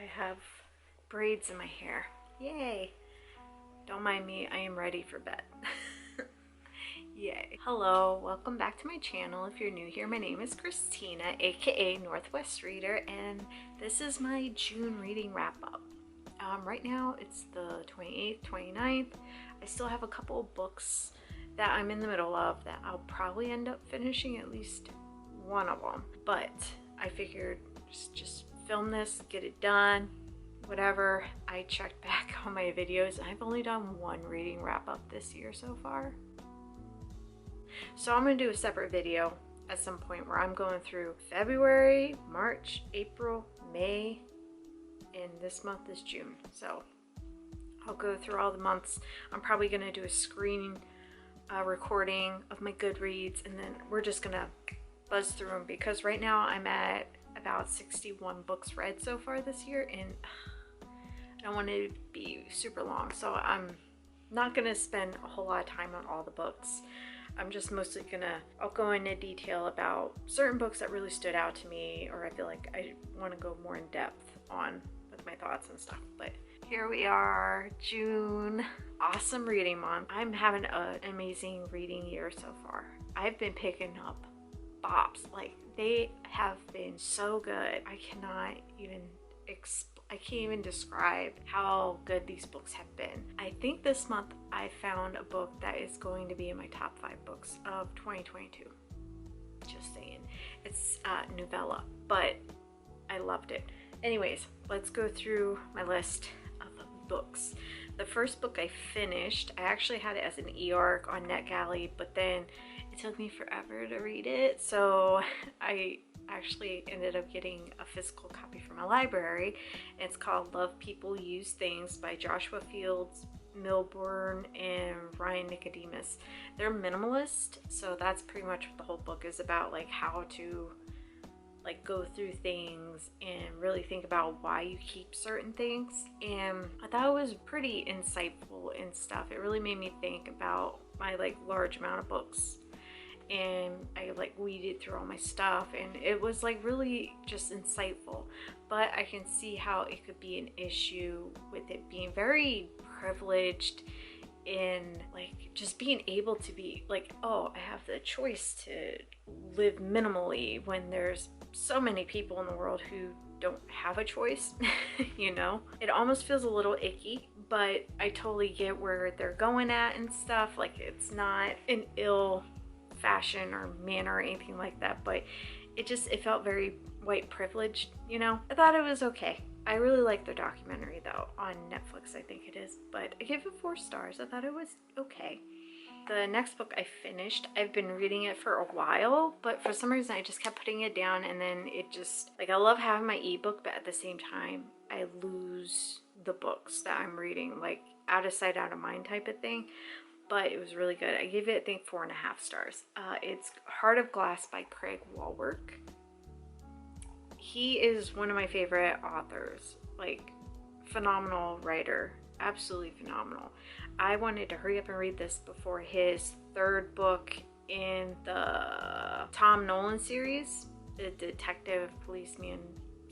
I have braids in my hair. Yay! Don't mind me, I am ready for bed. Yay. Hello, welcome back to my channel. If you're new here, my name is Christina, aka Northwest Reader, and this is my June reading wrap up. Right now it's the 28th, 29th. I still have a couple of books that I'm in the middle of that I'll probably end up finishing at least one of them, but I figured just film this, get it done, whatever. I checked back on my videos. I've only done one reading wrap up this year so far. So I'm going to do a separate video at some point where I'm going through February, March, April, May, and this month is June. So I'll go through all the months. I'm probably going to do a screen recording of my Goodreads, and then we're just going to buzz through them because right now I'm at about 61 books read so far this year, and I don't want it to be super long, so I'm not going to spend a whole lot of time on all the books. I'm just mostly I'll go into detail about certain books that really stood out to me, or I feel like I want to go more in depth on with my thoughts and stuff. But here we are, June. Awesome reading month. I'm having an amazing reading year so far. I've been picking up bops. Like, they have been so good. I can't even describe how good these books have been. I think this month I found a book that is going to be in my top 5 books of 2022. Just saying. It's novella, but I loved it. Anyways, let's go through my list of books. The first book I finished, I actually had it as an e-arc on NetGalley, but then it took me forever to read it, so I actually ended up getting a physical copy from a library. It's called Love People Use Things by Joshua Fields, Milburn, and Ryan Nicodemus. They're minimalist, so that's pretty much what the whole book is about, like how to like go through things and really think about why you keep certain things. And I thought it was pretty insightful and stuff. It really made me think about my like large amount of books, and I like weeded through all my stuff, and it was like really just insightful. But I can see how it could be an issue with it being very privileged in like just being able to be like, oh, I have the choice to live minimally, when there's so many people in the world who don't have a choice. You know, it almost feels a little icky, but I totally get where they're going at and stuff. Like, it's not an ill fashion or manner or anything like that, but it felt very white privileged, you know. I thought it was okay. I really like the documentary though on Netflix, I think it is, but I gave it 4 stars. I thought it was okay. The next book I finished, I've been reading it for a while, but for some reason I just kept putting it down, and then it just, like, I love having my ebook, but at the same time I lose the books that I'm reading, like out of sight, out of mind type of thing. But it was really good. I gave it, I think, 4.5 stars. It's Heart of Glass by Craig Walwork. He is one of my favorite authors, like phenomenal writer, absolutely phenomenal. I wanted to hurry up and read this before his 3rd book in the Tom Nolan series, the Detective Policeman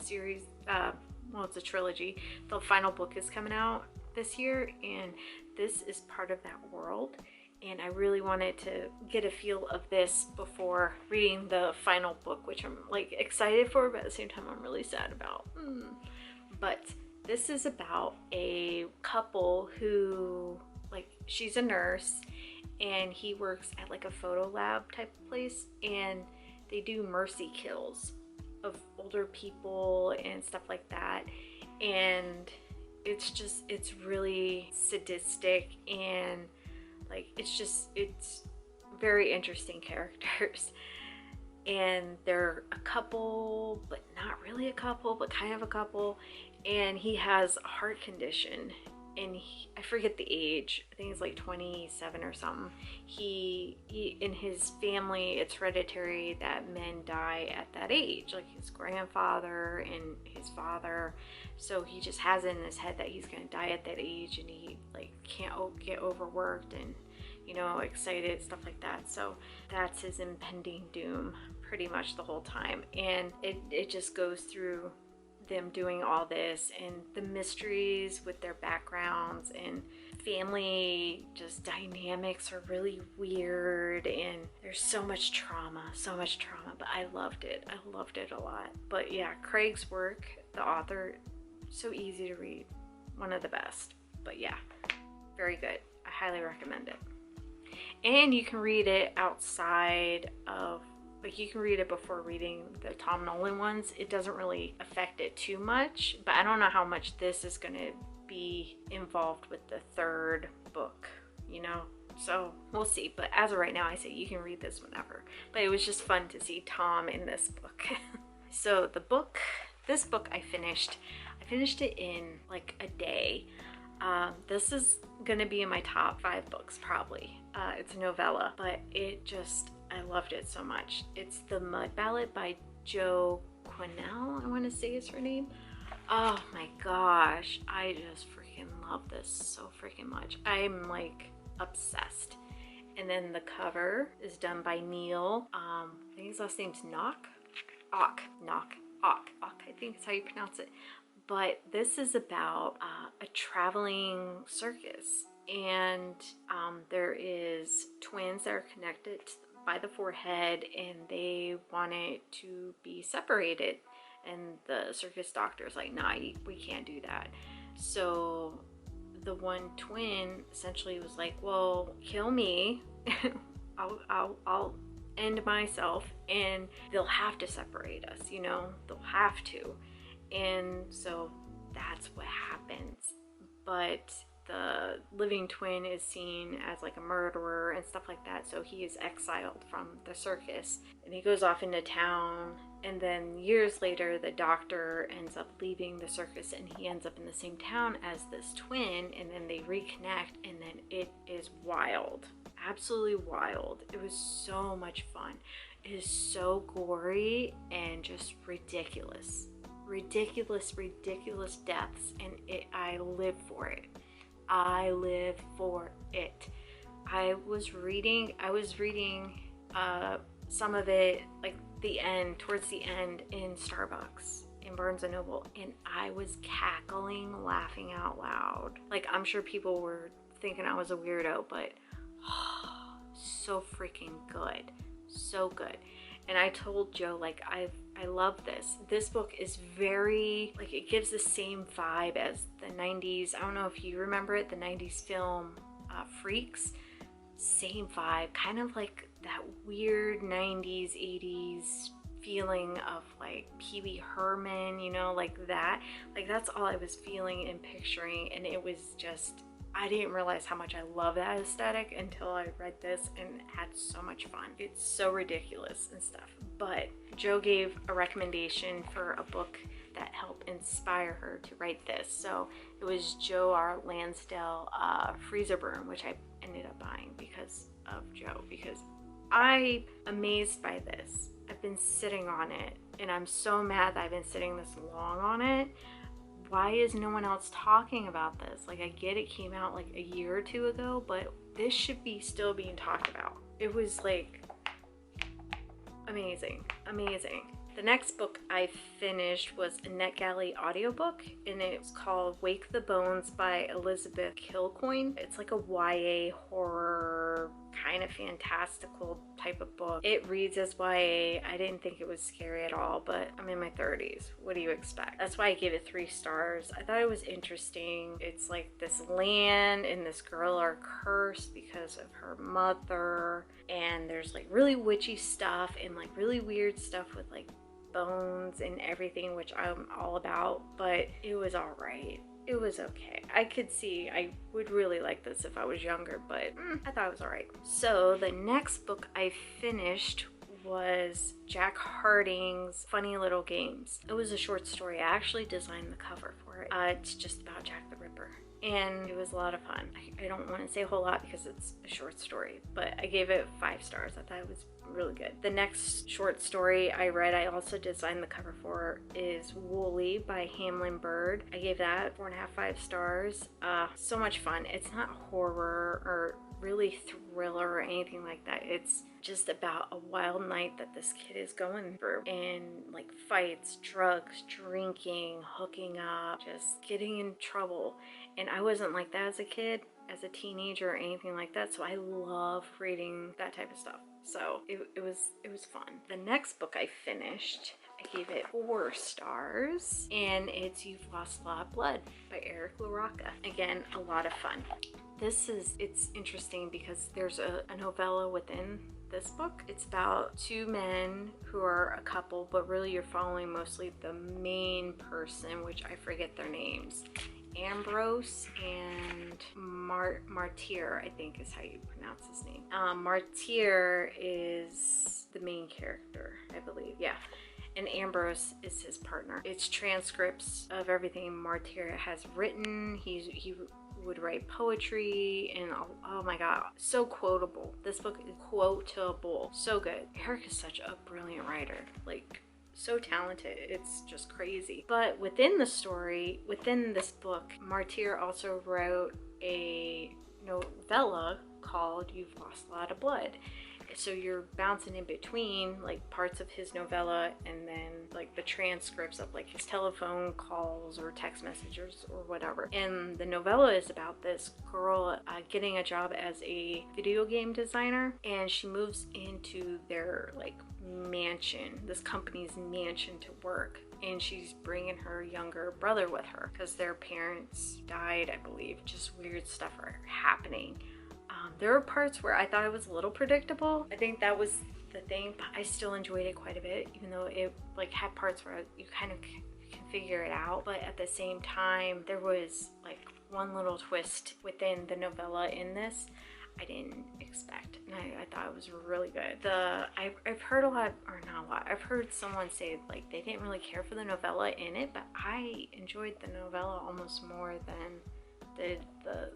series. Well, it's a trilogy. The final book is coming out this year, and this is part of that world, and I really wanted to get a feel of this before reading the final book, which I'm like excited for, but at the same time I'm really sad about. But this is about a couple who, like, she's a nurse and he works at like a photo lab type of place, and they do mercy kills of older people and stuff like that. And it's really sadistic, and like it's very interesting characters. And they're a couple, but not really a couple, but kind of a couple. And he has a heart condition, and I forget the age, I think it's like 27 or something. He in his family, it's hereditary that men die at that age, like his grandfather and his father. So he just has it in his head that he's gonna die at that age, and he like can't get overworked and, you know, excited, stuff like that. So that's his impending doom pretty much the whole time. And it just goes through them doing all this, and the mysteries with their backgrounds and family just dynamics are really weird, and there's so much trauma, but I loved it a lot. But yeah, Craig's work, the author, so easy to read, one of the best. But yeah, very good. I highly recommend it. And you can read it outside of, like, you can read it before reading the Tom Nolan ones. It doesn't really affect it too much, but I don't know how much this is going to be involved with the third book, you know? So we'll see. But as of right now, I say you can read this whenever. But it was just fun to see Tom in this book. So this book I finished it in like a day. This is gonna be in my top 5 books probably. It's a novella, but I loved it so much. It's the Mud Ballad by Jo Quinnell, I want to say is her name. Oh my gosh, I just freaking love this so freaking much. I'm like obsessed. And then the cover is done by Neil. I think his last name's Ock, I think is how you pronounce it. But this is about a traveling circus, and there is twins that are connected by the forehead, and they wanted to be separated, and the circus doctor's like, nah, we can't do that. So the one twin essentially was like, well, kill me. I'll end myself, and they'll have to separate us, you know, they'll have to. And so that's what happens. But the living twin is seen as like a murderer and stuff like that, so he is exiled from the circus, and he goes off into town. And then years later, the doctor ends up leaving the circus, and he ends up in the same town as this twin, and then they reconnect, and then it is wild, absolutely wild. It was so much fun. It is so gory and just ridiculous deaths, and I live for it. I was reading some of it, like towards the end in Starbucks in Barnes & Noble, and I was cackling, laughing out loud. Like, I'm sure people were thinking I was a weirdo, but so freaking good, so good. And I told Joe, like, I love this. This book is very, like, it gives the same vibe as the 90s. I don't know if you remember it, the 90s film Freaks. Same vibe, kind of like that weird 90s, 80s feeling of like Pee Wee Herman, you know, like that. Like, that's all I was feeling and picturing, and it was just, I didn't realize how much I love that aesthetic until I read this and had so much fun. It's so ridiculous and stuff. But Jo gave a recommendation for a book that helped inspire her to write this. So it was Jo R. Lansdale, Freezer Burn, which I ended up buying because of Jo, because I'm amazed by this. I've been sitting on it, and I'm so mad that I've been sitting this long on it. Why is no one else talking about this? Like, I get it came out like a year or two ago, but this should be still being talked about. It was like amazing. The next book I finished was a NetGalley audiobook, and it's called Wake the Bones by Elizabeth Kilcoyne. It's like a YA horror, kind of fantastical type of book. It reads as YA. I didn't think it was scary at all, but I'm in my 30s. What do you expect? That's why I gave it 3 stars. I thought it was interesting. It's like this land and this girl are cursed because of her mother, and there's like really witchy stuff and like really weird stuff with like bones and everything, which I'm all about, but it was all right. It was okay. I could see I would really like this if I was younger, but I thought it was all right. So the next book I finished was Jack Harding's Funny Little Games. It was a short story. I actually designed the cover for it. It's just about Jack the Ripper, and it was a lot of fun. I don't want to say a whole lot because it's a short story, but I gave it 5 stars. I thought it was really good. The next short story I read, I also designed the cover for, is Woolie by Hamlin Bird. I gave that 4.5, 5 stars. So much fun. It's not horror or really thriller or anything like that. It's just about a wild night that this kid is going through, and like fights, drugs, drinking, hooking up, just getting in trouble. And I wasn't like that as a kid, as a teenager, or anything like that, so I love reading that type of stuff. So it was fun. The next book I finished, I gave it 4 stars, and it's You've Lost a Lot of Blood by Eric LaRocca. Again, a lot of fun. It's interesting because there's a novella within this book. It's about 2 men who are a couple, but really you're following mostly the main person, which I forget their names. Ambrose and Martyr, I think is how you pronounce his name. Martyr is the main character, I believe. Yeah. And Ambrose is his partner. It's transcripts of everything Martyr has written. He would write poetry, and oh my god, so quotable. This book is quotable. So good. Eric is such a brilliant writer. Like, so talented, it's just crazy. But within the story, within this book, Martyr also wrote a novella called You've Lost a Lot of Blood. So you're bouncing in between like parts of his novella and then like the transcripts of like his telephone calls or text messages or whatever. And the novella is about this girl getting a job as a video game designer, and she moves into their like mansion, this company's mansion, to work. And she's bringing her younger brother with her because their parents died, I believe. Just weird stuff are happening. There were parts where I thought it was a little predictable. I think that was the thing, but I still enjoyed it quite a bit, even though it like had parts where you kind of can figure it out. But at the same time, there was like one little twist within the novella in this I didn't expect, and I thought it was really good. I've heard a lot, or not a lot, I've heard someone say like they didn't really care for the novella in it, but I enjoyed the novella almost more than the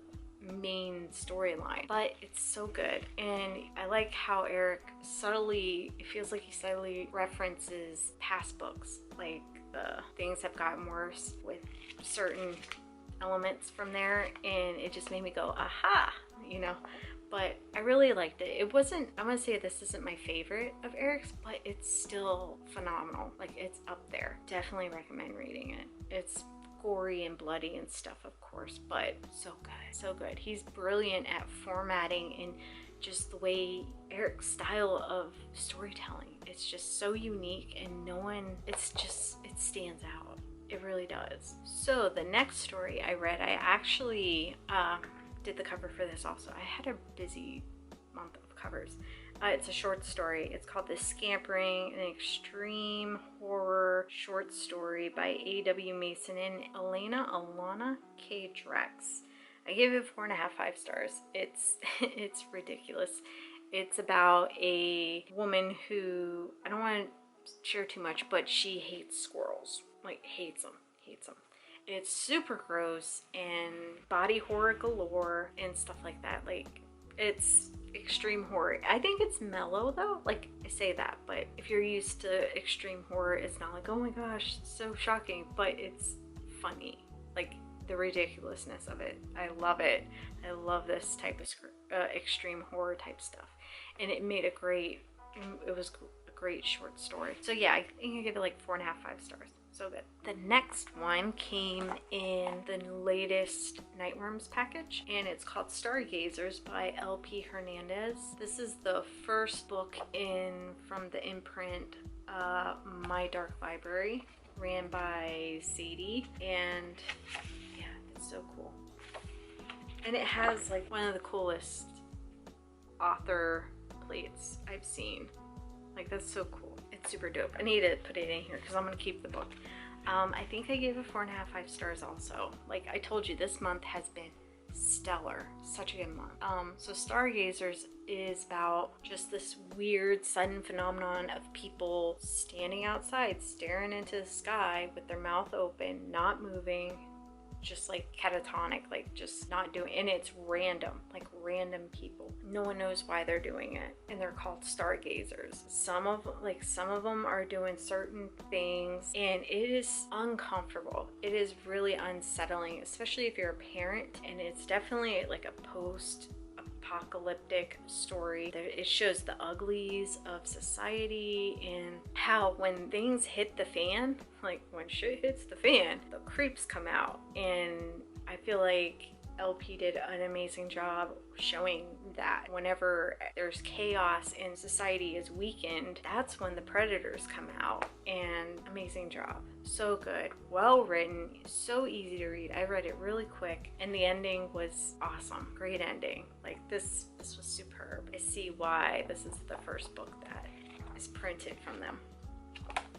main storyline. But it's so good, and I like how Eric subtly, it feels like he subtly references past books, like the things have gotten worse with certain elements from there, and it just made me go aha, you know. But I really liked it. It wasn't, I'm gonna say this isn't my favorite of Eric's, but it's still phenomenal. Like, it's up there. Definitely recommend reading it. It's gory and bloody and stuff, of course, but so good, so good. He's brilliant at formatting and just the way Eric's style of storytelling. It's just so unique, and no one, it's just, it stands out. It really does. So the next story I read, I actually did the cover for this also. I had a busy month of covers. It's a short story. It's called The Scampering, an extreme horror short story by A.W. Mason and Alana K. Drex. I gave it 4.5, 5 stars. It's ridiculous. It's about a woman who, I don't want to share too much, but she hates squirrels. Like, hates them. It's super gross and body horror galore and stuff like that. Like, it's extreme horror. I think it's mellow though. Like, I say that, but if you're used to extreme horror, it's not like, oh my gosh, it's so shocking, but it's funny. Like, the ridiculousness of it. I love it. I love this type of extreme horror type stuff. And it made it was a great short story. So yeah, I think I give it like 4.5, 5 stars. So good. The next one came in the latest Nightworms package, and it's called Stargazers by L.P. Hernandez. This is the first book from the imprint My Dark Library, ran by Sadie, and yeah, it's so cool. And it has like one of the coolest author plates I've seen. Like, that's so cool. It's super dope. I need to put it in here because I'm going to keep the book. I think I gave it 4.5, 5 stars also. Like I told you, this month has been stellar. Such a good month. So Stargazers is about just this weird sudden phenomenon of people standing outside, staring into the sky with their mouth open, not moving, just like catatonic, like just not doing, and it's random, like random people. No one knows why they're doing it, and they're called stargazers. Some of them are doing certain things, and it is uncomfortable. It is really unsettling, especially if you're a parent, and it's definitely like a post-apocalyptic story. It shows the uglies of society and how when things hit the fan, like when shit hits the fan, the creeps come out. And I feel like LP did an amazing job showing that whenever there's chaos and society is weakened, that's when the predators come out. And amazing job. So good. Well written. So easy to read. I read it really quick and the ending was awesome. Great ending. Like this was superb. I see why this is the first book that is printed from them.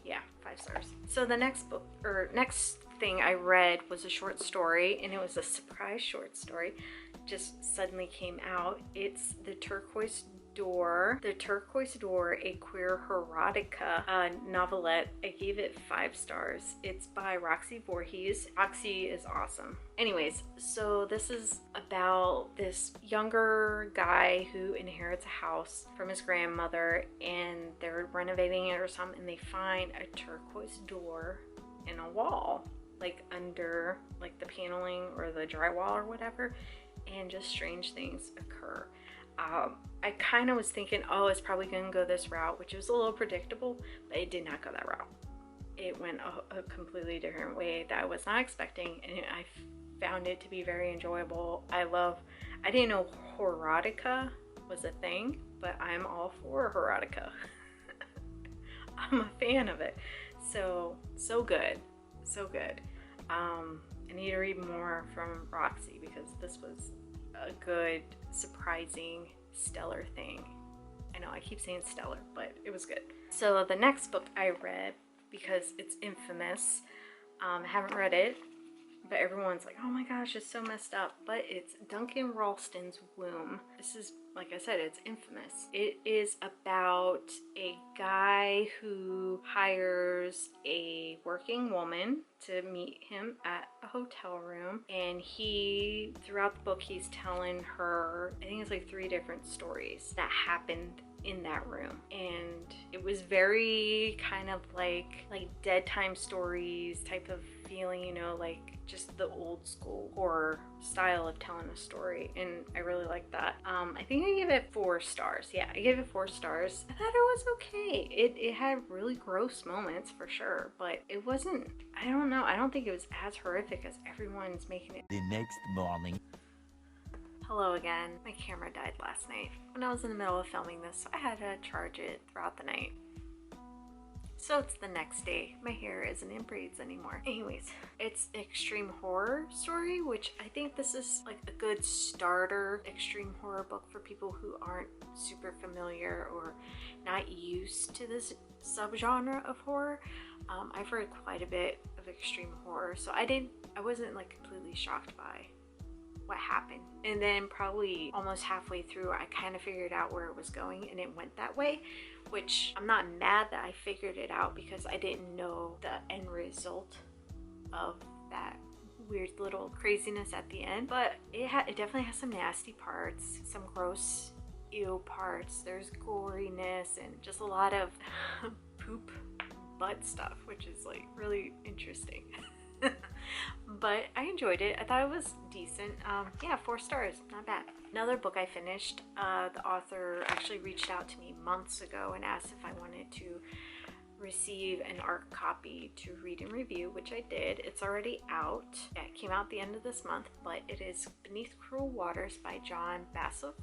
Yeah, 5 stars. So the next book, or next thing I read was a short story, and it was a surprise short story. Just suddenly came out. It's The Turquoise Door. The Turquoise Door, a queer erotica novelette. I gave it 5 stars. It's by Roxy Voorhees. Roxy is awesome. Anyways, so this is about this younger guy who inherits a house from his grandmother, and they're renovating it or something, and they find a turquoise door in a wall, like under like the paneling or the drywall or whatever, and just strange things occur. I kind of was thinking, oh, it's probably gonna go this route, which was a little predictable, but it did not go that route. It went a completely different way that I was not expecting, and I found it to be very enjoyable. I didn't know erotica was a thing, but I'm all for erotica. I'm a fan of it. So good. So good. I need to read more from Roxy because this was a good, surprising, stellar thing. I know I keep saying stellar, but it was good. So the next book I read, because it's infamous, I haven't read it, but everyone's like, oh my gosh, it's so messed up. But it's Duncan Ralston's Woom. This is, like I said, it's infamous. It is about a guy who hires a working woman to meet him at a hotel room, and he, throughout the book, he's telling her, I think it's like 3 different stories that happened in that room, and it was very kind of like dead time stories type of feeling, you know, like just the old school horror style of telling a story, and I really like that. I think I gave it 4 stars. Yeah, I gave it 4 stars. I thought it was okay. It had really gross moments for sure, but it wasn't, I don't know, I don't think it was as horrific as everyone's making it. The next morning. Hello again. My camera died last night when I was in the middle of filming this, so I had to charge it throughout the night. So it's the next day. My hair isn't in braids anymore. Anyways, it's an extreme horror story, which I think this is like a good starter extreme horror book for people who aren't super familiar or not used to this subgenre of horror. I've read quite a bit of extreme horror, so I wasn't like completely shocked by what happened. And then probably almost halfway through, I kind of figured out where it was going, and it went that way, which I'm not mad that I figured it out because I didn't know the end result of that weird little craziness at the end. But it definitely has some nasty parts, some gross ew parts. There's goriness and just a lot of poop butt stuff, which is like really interesting. But I enjoyed it. I thought it was decent. Yeah, 4 stars, not bad. Another book I finished, the author actually reached out to me months ago and asked if I wanted to receive an art copy to read and review, which I did. It's already out. It came out the end of this month, but it is Beneath Cruel Waters by John Bassov.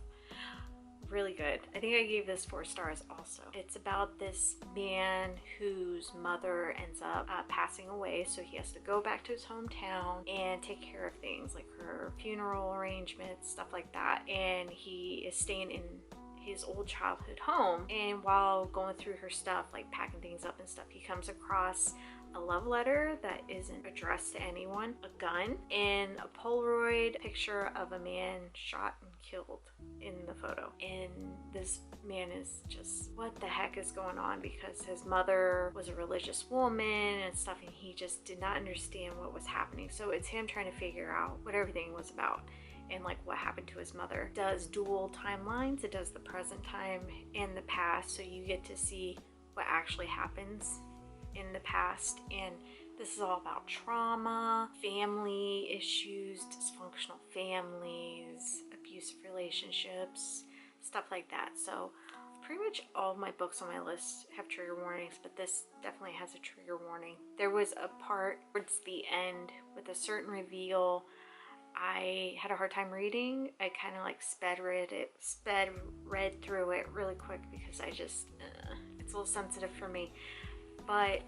Really good. I think I gave this 4 stars also. It's about this man whose mother ends up passing away, so he has to go back to his hometown and take care of things like her funeral arrangements, stuff like that. And he is staying in his old childhood home, and while going through her stuff, like packing things up and stuff, he comes across a love letter that isn't addressed to anyone, a gun, and a Polaroid picture of a man shot and killed in the photo. And this man is just, what the heck is going on? Because his mother was a religious woman and stuff, and he just did not understand what was happening. So it's him trying to figure out what everything was about and like what happened to his mother. It does dual timelines. It does the present time and the past, so you get to see what actually happens in the past. And this is all about trauma, family issues, dysfunctional families, abusive abusive relationships, stuff like that. So pretty much all of my books on my list have trigger warnings, but this definitely has a trigger warning. There was a part towards the end with a certain reveal I had a hard time reading. I kind of like sped read through it really quick because I just it's a little sensitive for me. But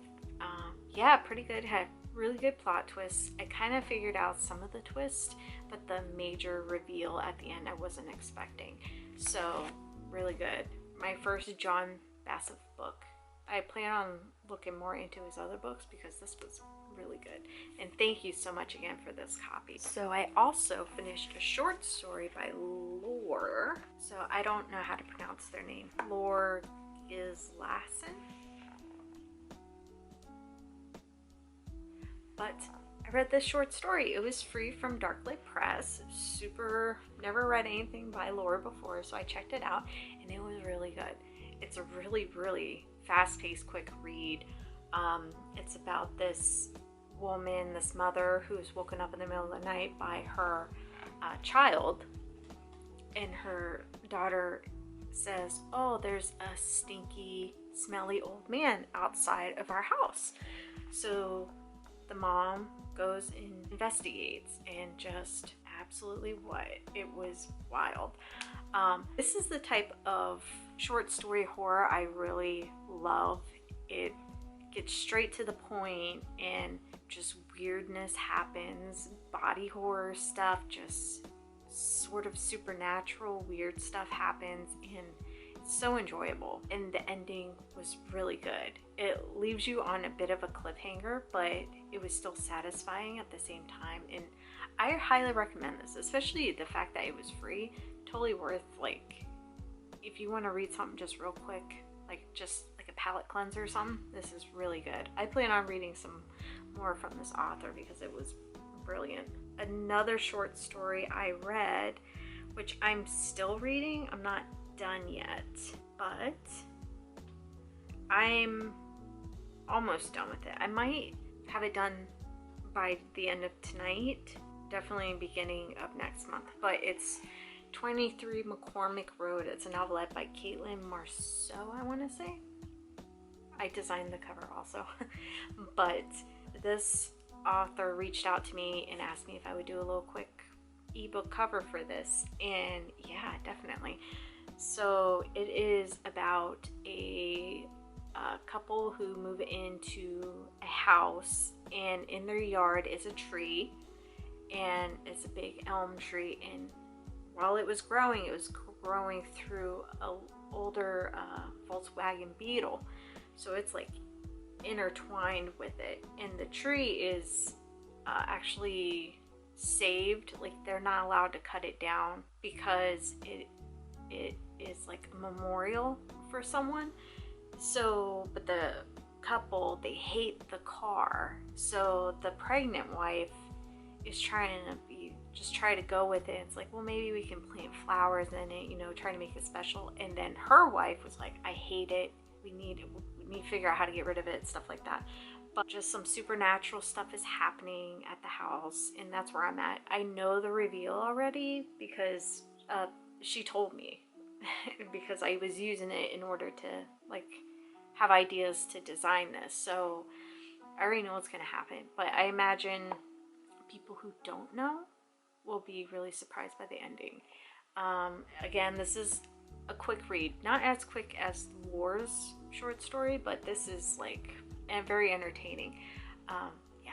yeah, pretty good. Had really good plot twists. I kind of figured out some of the twist, but the major reveal at the end I wasn't expecting. So really good. My first John Bassett book. I plan on looking more into his other books because this was really good. And thank you so much again for this copy. So I also finished a short story by Lore. So I don't know how to pronounce their name. Lore Gislason. But I read this short story. It was free from Darklight Press. Super, never read anything by Lore before, so I checked it out and it was really good. It's a really, really fast-paced, quick read. It's about this woman, this mother who's woken up in the middle of the night by her child, and her daughter says, oh, there's a stinky, smelly old man outside of our house. So the mom goes and investigates, and just absolutely what? It was wild. This is the type of short story horror I really love. It gets straight to the point and just weirdness happens, body horror stuff, just sort of supernatural weird stuff happens, and it's so enjoyable. And the ending was really good. It leaves you on a bit of a cliffhanger, but it was still satisfying at the same time, and I highly recommend this, especially the fact that it was free. Totally worth, like, if you want to read something just real quick, like just like a palate cleanser or something, this is really good. I plan on reading some more from this author because it was brilliant. Another short story I read, which I'm still reading, I'm not done yet, but I'm almost done with it. I might have it done by the end of tonight, definitely beginning of next month, but it's 23 McCormick Road. It's a novelette by Caitlin Marceau, I want to say. I designed the cover also. But this author reached out to me and asked me if I would do a little quick ebook cover for this, and yeah, definitely. So it is about a couple who move into a house, and in their yard is a tree, and it's a big elm tree, and while it was growing through an older Volkswagen Beetle. So it's like intertwined with it. And the tree is actually saved. Like, they're not allowed to cut it down because it is like a memorial for someone. So, but the couple, they hate the car. So the pregnant wife is trying to try to go with it. It's like, well, maybe we can plant flowers in it, you know, try to make it special. And then her wife was like, I hate it. We need to figure out how to get rid of it, stuff like that. But just some supernatural stuff is happening at the house, and that's where I'm at. I know the reveal already because she told me because I was using it in order to like have ideas to design this. So I already know what's going to happen, but I imagine people who don't know will be really surprised by the ending. Again, this is a quick read, not as quick as Lore's short story, but this is like very entertaining. Yeah,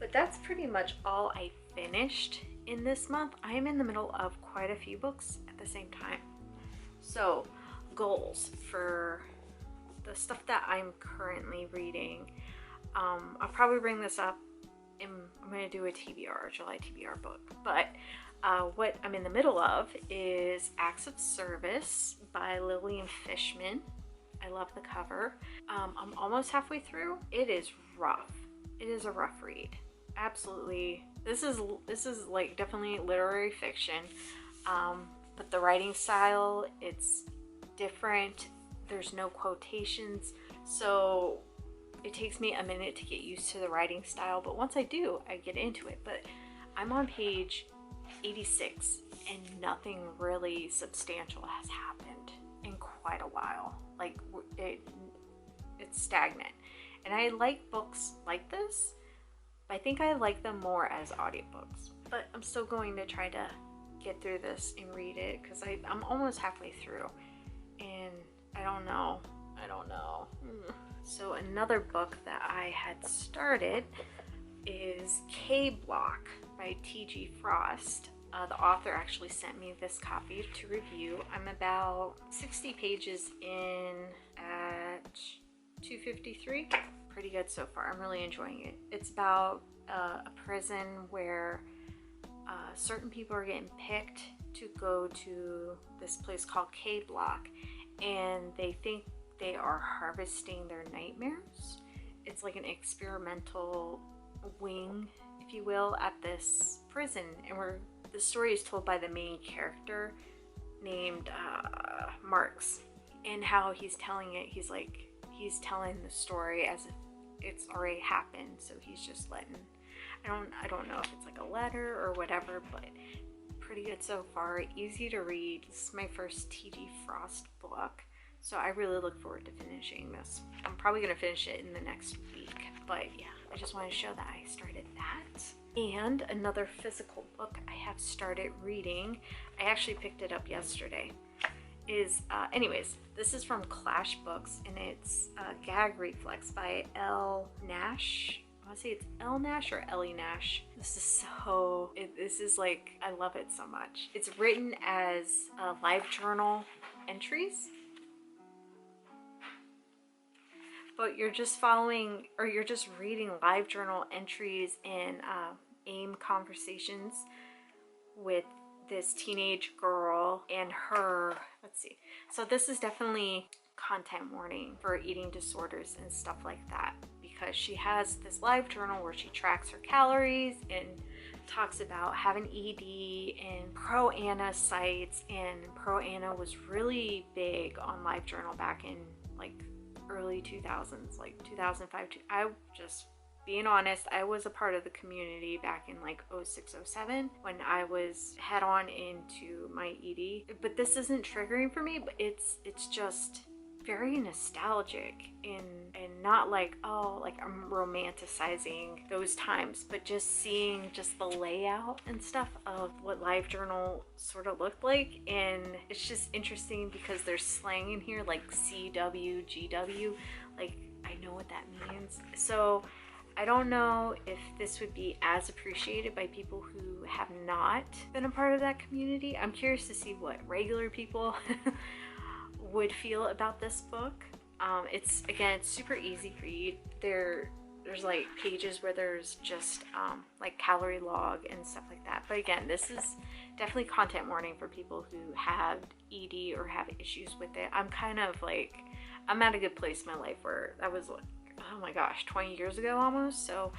but that's pretty much all I finished in this month. I am in the middle of quite a few books at the same time. So goals for the stuff that I'm currently reading. I'll probably bring this up. I'm going to do a TBR, July TBR book, but what I'm in the middle of is Acts of Service by Lillian Fishman. I love the cover. I'm almost halfway through. It is rough. It is a rough read. Absolutely. This is like definitely literary fiction, but the writing style, it's different. There's no quotations, so it takes me a minute to get used to the writing style, but once I do, I get into it. But I'm on page 86 and nothing really substantial has happened in quite a while. Like it's stagnant. And I like books like this, but I think I like them more as audiobooks. But I'm still going to try to get through this and read it because I'm almost halfway through and I don't know. So another book that I had started is K-Block by T.G. Frost. The author actually sent me this copy to review. I'm about 60 pages in at 253. Pretty good so far. I'm really enjoying it. It's about a prison where certain people are getting picked to go to this place called K-Block, and they think they are harvesting their nightmares. It's like an experimental wing, if you will, at this prison, and the story is told by the main character named Marks, and how he's telling it, he's telling the story as if it's already happened, so he's just letting, I don't know if it's like a letter or whatever, but pretty good so far, easy to read. This is my first T.G. Frost book, so I really look forward to finishing this. I'm probably going to finish it in the next week, but yeah, I just want to show that I started that. And another physical book I have started reading, I actually picked it up yesterday, is, anyways, this is from Clash Books, and it's Gag Reflex by L. Nash. I want to say it's L. Nash or Ellie Nash. This is like, I love it so much. It's written as LiveJournal entries, but you're just following, or you're just reading LiveJournal entries and AIM conversations with this teenage girl and her, let's see. So this is definitely content warning for eating disorders and stuff like that, because she has this live journal where she tracks her calories and talks about having ED and Pro-Ana sites, and Pro-Ana was really big on LiveJournal back in like early 2000s, like 2005. I just, being honest, I was a part of the community back in like 06, 07 when I was head on into my ED. But this isn't triggering for me, but it's just very nostalgic and not like, oh, like I'm romanticizing those times, but just seeing just the layout and stuff of what LiveJournal sort of looked like. And it's just interesting because there's slang in here like CW, GW, like I know what that means. So I don't know if this would be as appreciated by people who have not been a part of that community. I'm curious to see what regular people would feel about this book. It's super easy read. There's like pages where there's just like calorie log and stuff like that. But again, this is definitely content warning for people who have ED or have issues with it. I'm kind of like, I'm at a good place in my life where that was like, oh my gosh, 20 years ago almost. So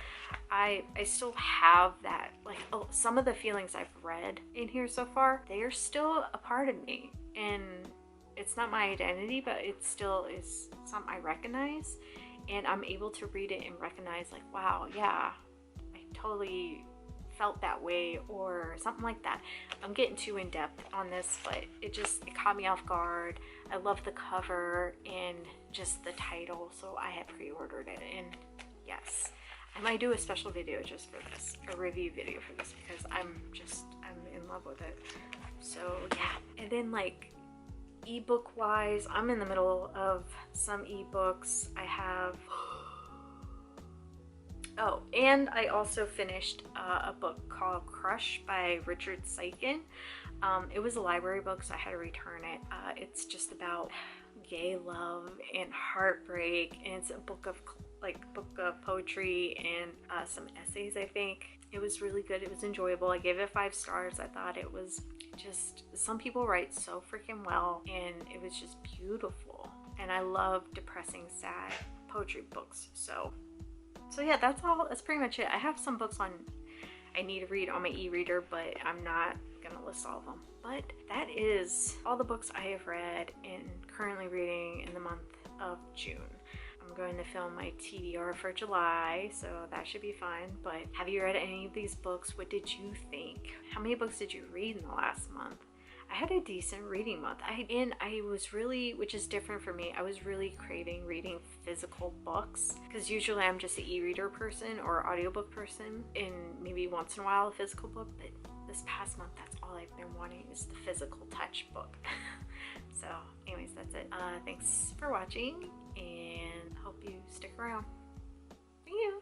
I still have that, like, oh, some of the feelings I've read in here so far, they are still a part of me, and it's not my identity, but it still is something I recognize, and I'm able to read it and recognize like, wow, yeah, I totally felt that way or something like that. I'm getting too in depth on this, but it caught me off guard. I love the cover and just the title, so I had pre-ordered it, and yes, I might do a special video just for this, a review video for this, because I'm in love with it. So yeah, and then like ebook wise, I'm in the middle of some ebooks. I have oh, and I also finished a book called Crush by Richard Seiken. It was a library book, so I had to return it. It's just about gay love and heartbreak, and it's a book of poetry and some essays, I think. It was really good. It was enjoyable. I gave it 5 stars. I thought it was just, some people write so freaking well, and it was just beautiful. And I love depressing, sad poetry books. So yeah, that's all. That's pretty much it. I have some books I need to read on my e-reader, but I'm not gonna list all of them. But that is all the books I have read and currently reading in the month of June. I'm going to film my TBR for July, so that should be fun. But have you read any of these books? What did you think? How many books did you read in the last month? I had a decent reading month. I was really, which is different for me, I was really craving reading physical books, because usually I'm just an e-reader person or audiobook person, and maybe once in a while a physical book, but this past month that's all I've been wanting is the physical touch book. So anyways, that's it. Thanks for watching, and hope you stick around. See you!